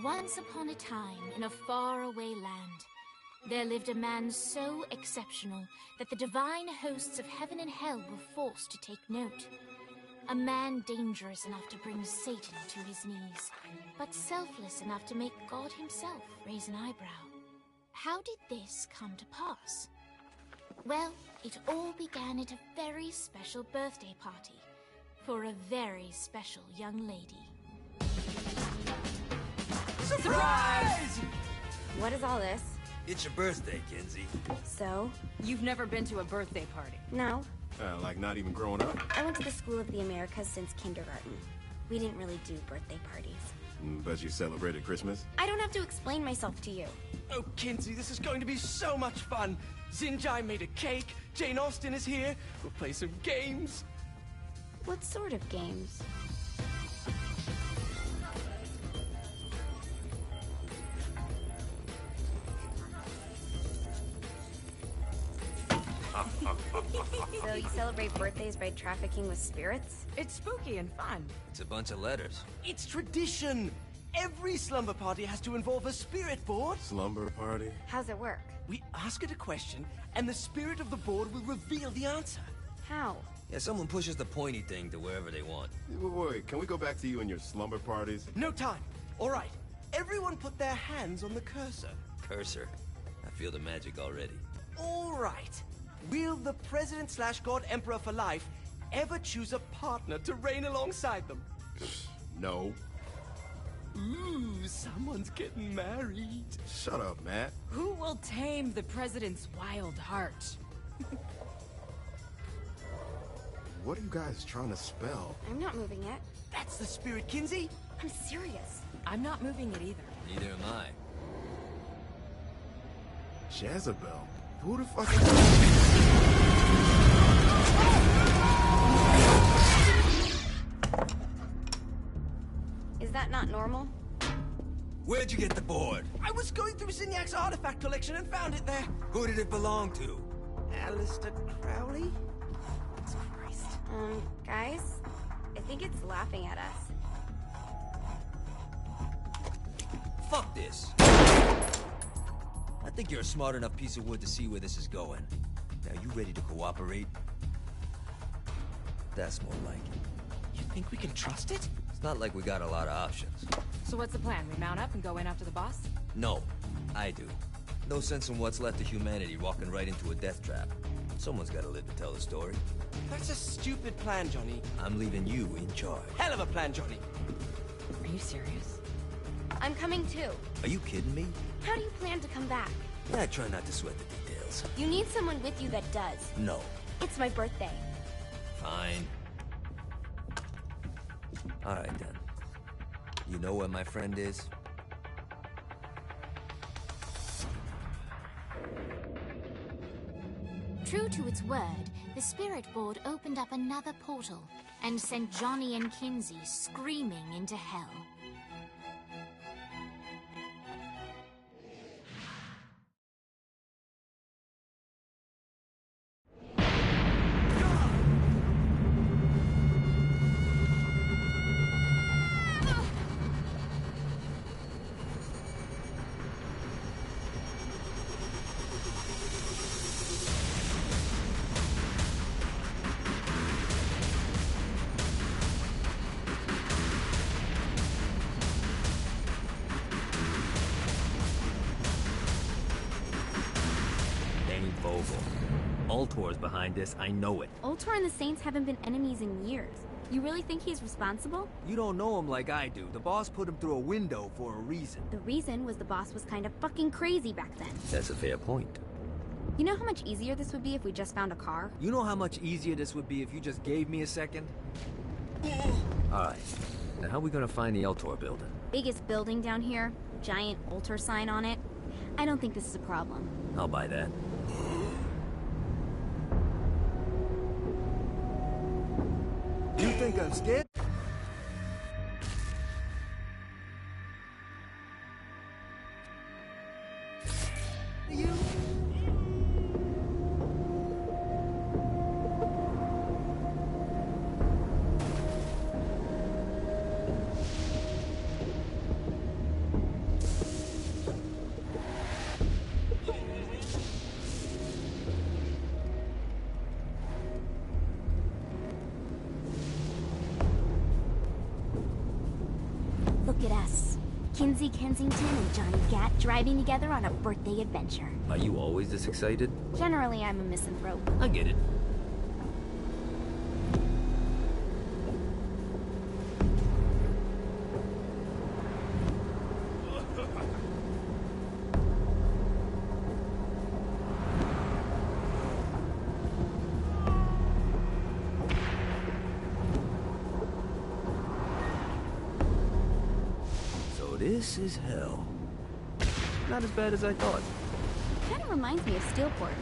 Once upon a time, in a faraway land, there lived a man so exceptional that the divine hosts of heaven and hell were forced to take note. A man dangerous enough to bring Satan to his knees, but selfless enough to make God himself raise an eyebrow. How did this come to pass? Well, it all began at a very special birthday party for a very special young lady. Surprise! What is all this? It's your birthday, Kinsey. So? You've never been to a birthday party? No. Like not even growing up? I went to the School of the Americas since kindergarten. We didn't really do birthday parties. But you celebrated Christmas? I don't have to explain myself to you. Oh, Kinsey, this is going to be so much fun. Zinjai made a cake, Jane Austen is here, we'll play some games. What sort of games? So you celebrate birthdays by trafficking with spirits? It's spooky and fun. It's a bunch of letters. It's tradition. Every slumber party has to involve a spirit board. Slumber party? How's it work? We ask it a question, and the spirit of the board will reveal the answer. How? Yeah, someone pushes the pointy thing to wherever they want. Wait, can we go back to you and your slumber parties? No time. All right. Everyone put their hands on the cursor. Cursor. I feel the magic already. All right. Will the President/God Emperor for life ever choose a partner to reign alongside them? No. Ooh, someone's getting married. Shut up, Matt. Who will tame the president's wild heart? What are you guys trying to spell? I'm not moving it. That's the spirit, Kinsey. I'm serious. I'm not moving it either. Neither am I. Jezebel. Who the fuck is... Is that not normal? Where'd you get the board? I was going through Zignac's artifact collection and found it there. Who did it belong to? Alistair Crowley? Christ. Guys? I think it's laughing at us. Fuck this. I think you're a smart enough piece of wood to see where this is going. Now, you ready to cooperate? That's more like it. You think we can trust it? It's not like we got a lot of options. So what's the plan? We mount up and go in after the boss? No, I do. No sense in what's left of humanity walking right into a death trap. Someone's gotta live to tell the story. That's a stupid plan, Johnny. I'm leaving you in charge. Hell of a plan, Johnny. Are you serious? I'm coming too. Are you kidding me? How do you plan to come back? Yeah, I try not to sweat the details. You need someone with you that does. No. It's my birthday. Fine. Alright then. You know where my friend is? True to its word, the spirit board opened up another portal and sent Johnny and Kinsey screaming into hell. Ultor's behind this, I know it. Ultor and the Saints haven't been enemies in years. You really think he's responsible? You don't know him like I do. The boss put him through a window for a reason. The reason was the boss was kind of fucking crazy back then. That's a fair point. You know how much easier this would be if we just found a car? You know how much easier this would be if you just gave me a second? Alright. Now how are we gonna find the Ultor building? Biggest building down here. Giant Ultor sign on it. I don't think this is a problem. I'll buy that. You think I'm scared? You? Headass. Kinsey Kensington and Johnny Gat driving together on a birthday adventure. Are you always this excited? Generally, I'm a misanthrope. I get it. This is hell. Not as bad as I thought. Kind of reminds me of Steelport.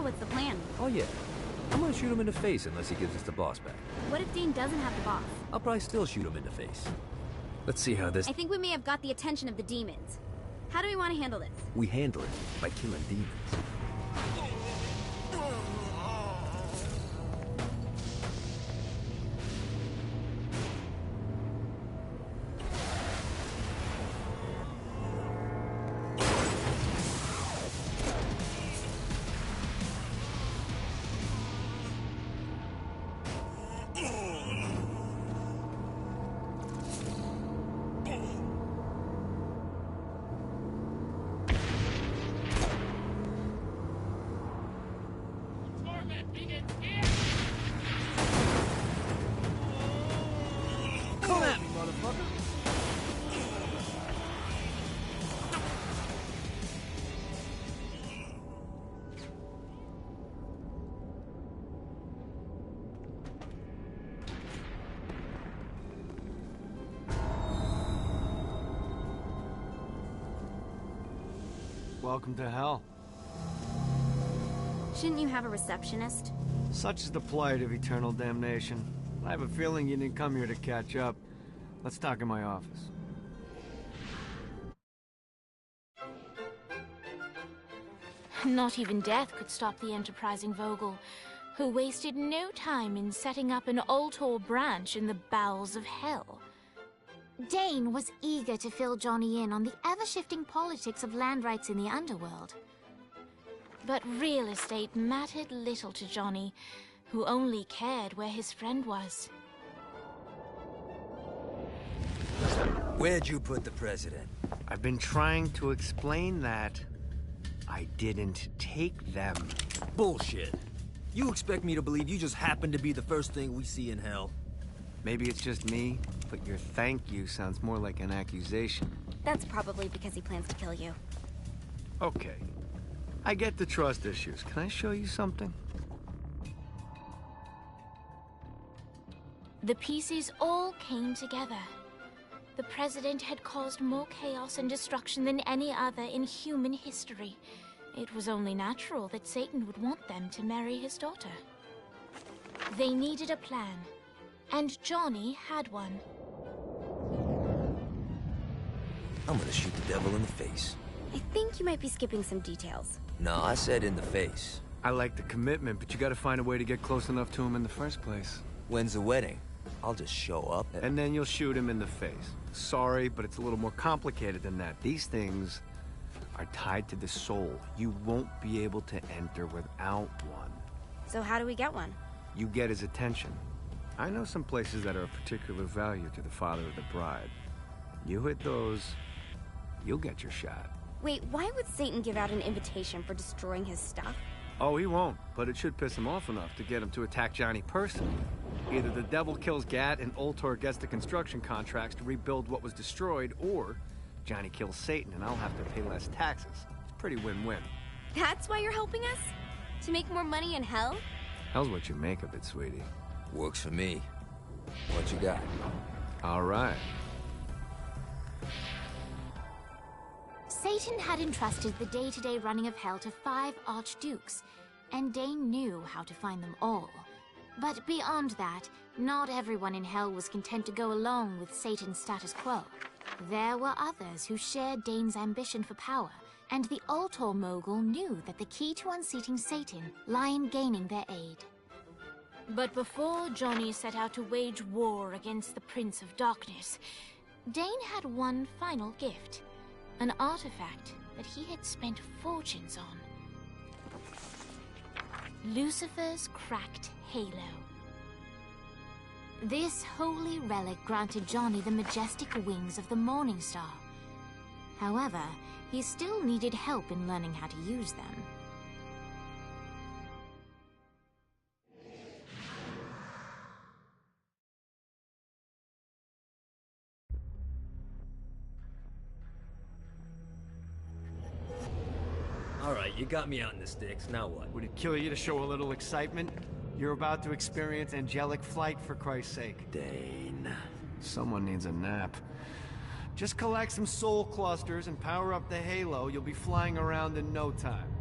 What's the plan? Oh yeah. I'm gonna shoot him in the face unless he gives us the boss back. What if Dane doesn't have the boss? I'll probably still shoot him in the face. Let's see how this... I think we may have got the attention of the demons. How do we want to handle this? We handle it by killing demons. Come at me, motherfucker! Welcome to hell. Shouldn't you have a receptionist? Such is the plight of eternal damnation. I have a feeling you didn't come here to catch up. Let's talk in my office. Not even death could stop the enterprising Vogel, who wasted no time in setting up an Ultor branch in the bowels of hell. Dane was eager to fill Johnny in on the ever-shifting politics of land rights in the underworld. But real estate mattered little to Johnny, who only cared where his friend was. Where'd you put the president? I've been trying to explain that. I didn't take them. Bullshit. You expect me to believe you just happened to be the first thing we see in hell? Maybe it's just me, but your thank you sounds more like an accusation. That's probably because he plans to kill you. Okay. I get the trust issues. Can I show you something? The pieces all came together. The president had caused more chaos and destruction than any other in human history. It was only natural that Satan would want them to marry his daughter. They needed a plan, and Johnny had one. I'm gonna shoot the devil in the face. I think you might be skipping some details. No, I said in the face. I like the commitment, but you gotta find a way to get close enough to him in the first place. When's the wedding? I'll just show up And then you'll shoot him in the face. Sorry, but it's a little more complicated than that. These things are tied to the soul. You won't be able to enter without one. So how do we get one? You get his attention. I know some places that are of particular value to the father of the bride. You hit those, you'll get your shot. Wait, why would Satan give out an invitation for destroying his stuff? Oh, he won't, but it should piss him off enough to get him to attack Johnny personally. Either the devil kills Gat and Ultor gets the construction contracts to rebuild what was destroyed, or Johnny kills Satan and I'll have to pay less taxes. It's pretty win-win. That's why you're helping us? To make more money in hell? Hell's what you make of it, sweetie. Works for me. What you got? All right. Satan had entrusted the day-to-day running of Hell to 5 archdukes, and Dane knew how to find them all. But beyond that, not everyone in Hell was content to go along with Satan's status quo. There were others who shared Dane's ambition for power, and the Ultor mogul knew that the key to unseating Satan lay in gaining their aid. But before Johnny set out to wage war against the Prince of Darkness, Dane had one final gift, an artifact that he had spent fortunes on. Lucifer's cracked halo. This holy relic granted Johnny the majestic wings of the Morning Star. However, he still needed help in learning how to use them. Alright, you got me out in the sticks, now what? Would it kill you to show a little excitement? You're about to experience angelic flight, for Christ's sake. Dane. Someone needs a nap. Just collect some soul clusters and power up the halo. You'll be flying around in no time.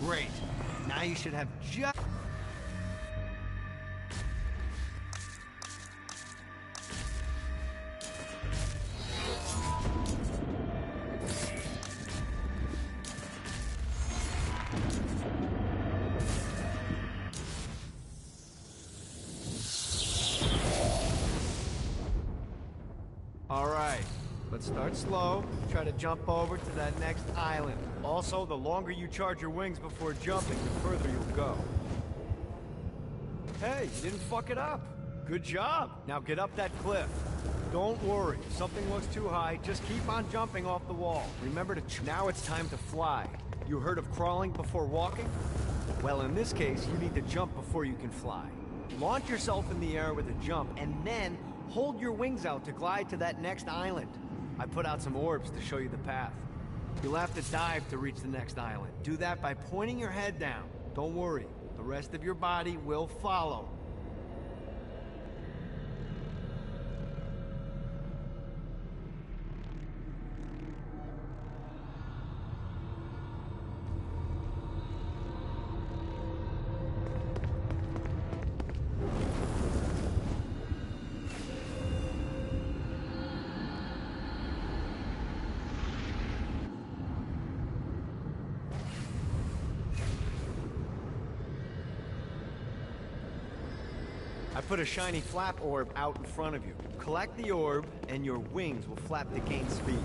Great. Now you should have just... All right. Let's start slow. Try to jump over to that next island. Also, the longer you charge your wings before jumping, the further you'll go. Hey, you didn't fuck it up. Good job. Now get up that cliff. Don't worry. If something looks too high, just keep on jumping off the wall. Remember to... Now it's time to fly. You heard of crawling before walking? Well, in this case, you need to jump before you can fly. Launch yourself in the air with a jump, and then hold your wings out to glide to that next island. I put out some orbs to show you the path. You'll have to dive to reach the next island. Do that by pointing your head down. Don't worry, the rest of your body will follow. I put a shiny flap orb out in front of you. Collect the orb, and your wings will flap to gain speed.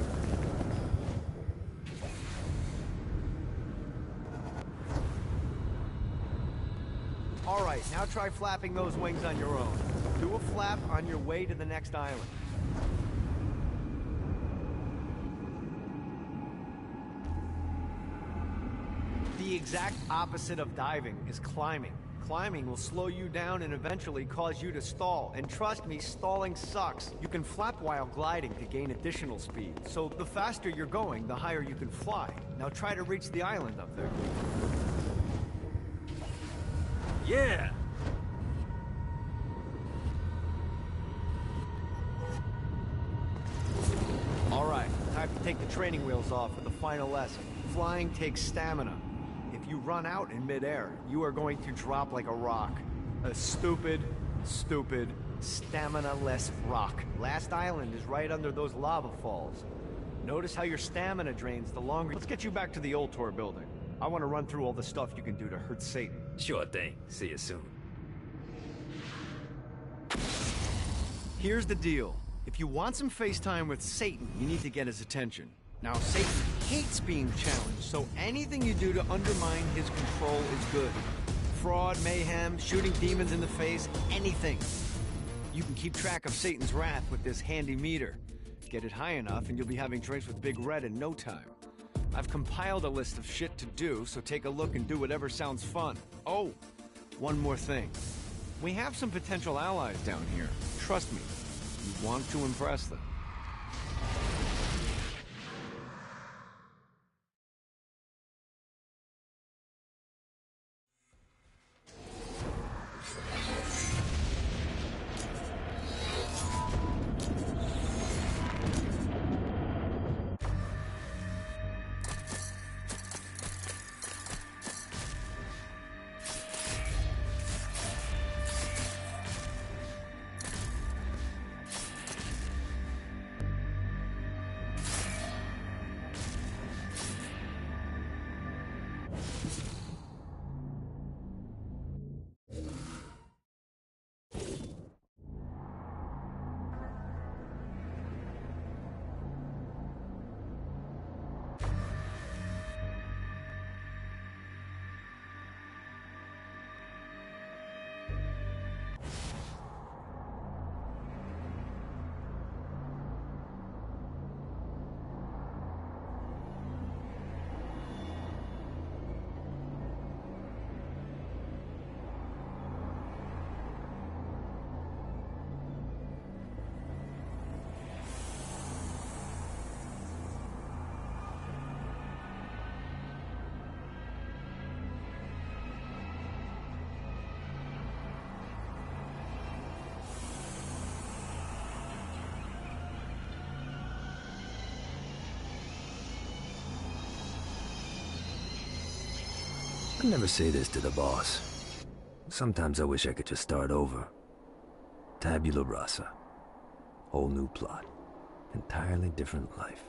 Now try flapping those wings on your own. Do a flap on your way to the next island. The exact opposite of diving is climbing. Climbing will slow you down and eventually cause you to stall. And trust me, stalling sucks. You can flap while gliding to gain additional speed. So the faster you're going, the higher you can fly. Now try to reach the island up there. Yeah! All right, time to take the training wheels off for the final lesson. Flying takes stamina. If you run out in midair, you are going to drop like a rock. A stupid, stamina-less rock. Last island is right under those lava falls. Notice how your stamina drains the longer... Let's get you back to the Ultor building. I want to run through all the stuff you can do to hurt Satan. Sure thing. See you soon. Here's the deal. If you want some FaceTime with Satan, you need to get his attention. Now, Satan hates being challenged, so anything you do to undermine his control is good. Fraud, mayhem, shooting demons in the face, anything. You can keep track of Satan's wrath with this handy meter. Get it high enough and you'll be having drinks with Big Red in no time. I've compiled a list of shit to do, so take a look and do whatever sounds fun. Oh, one more thing. We have some potential allies down here. Trust me, you want to impress them. I never say this to the boss. Sometimes I wish I could just start over. Tabula rasa. Whole new plot. Entirely different life.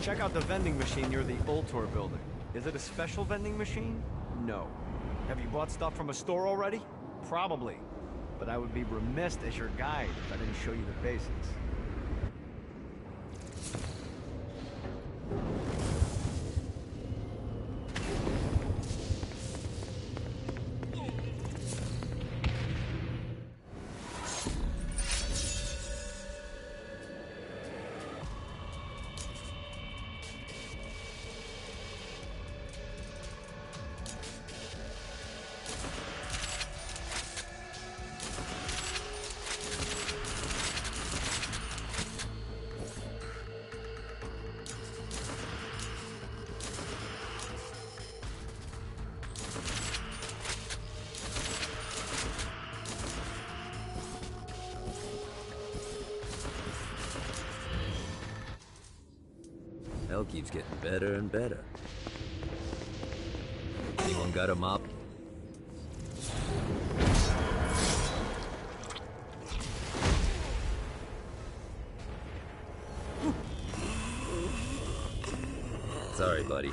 Check out the vending machine near the Ultor building. Is it a special vending machine? No. Have you bought stuff from a store already? Probably. But I would be remiss as your guide if I didn't show you the basics. smell keeps getting better and better. Anyone got a mop? Sorry, buddy.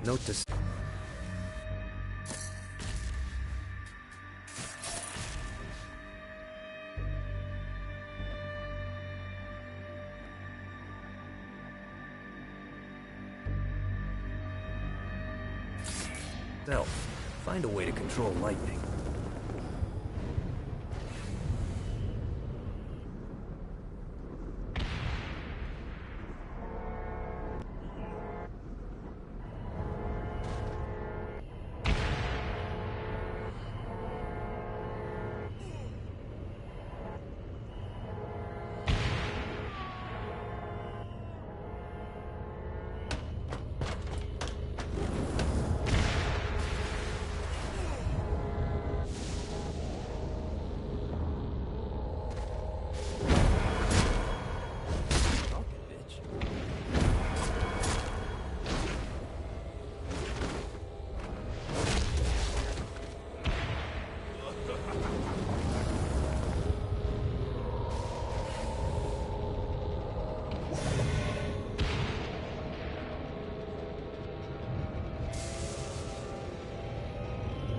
Note to self. Find a way to control lightning.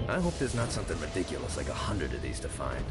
I hope there's not something ridiculous like 100 of these to find.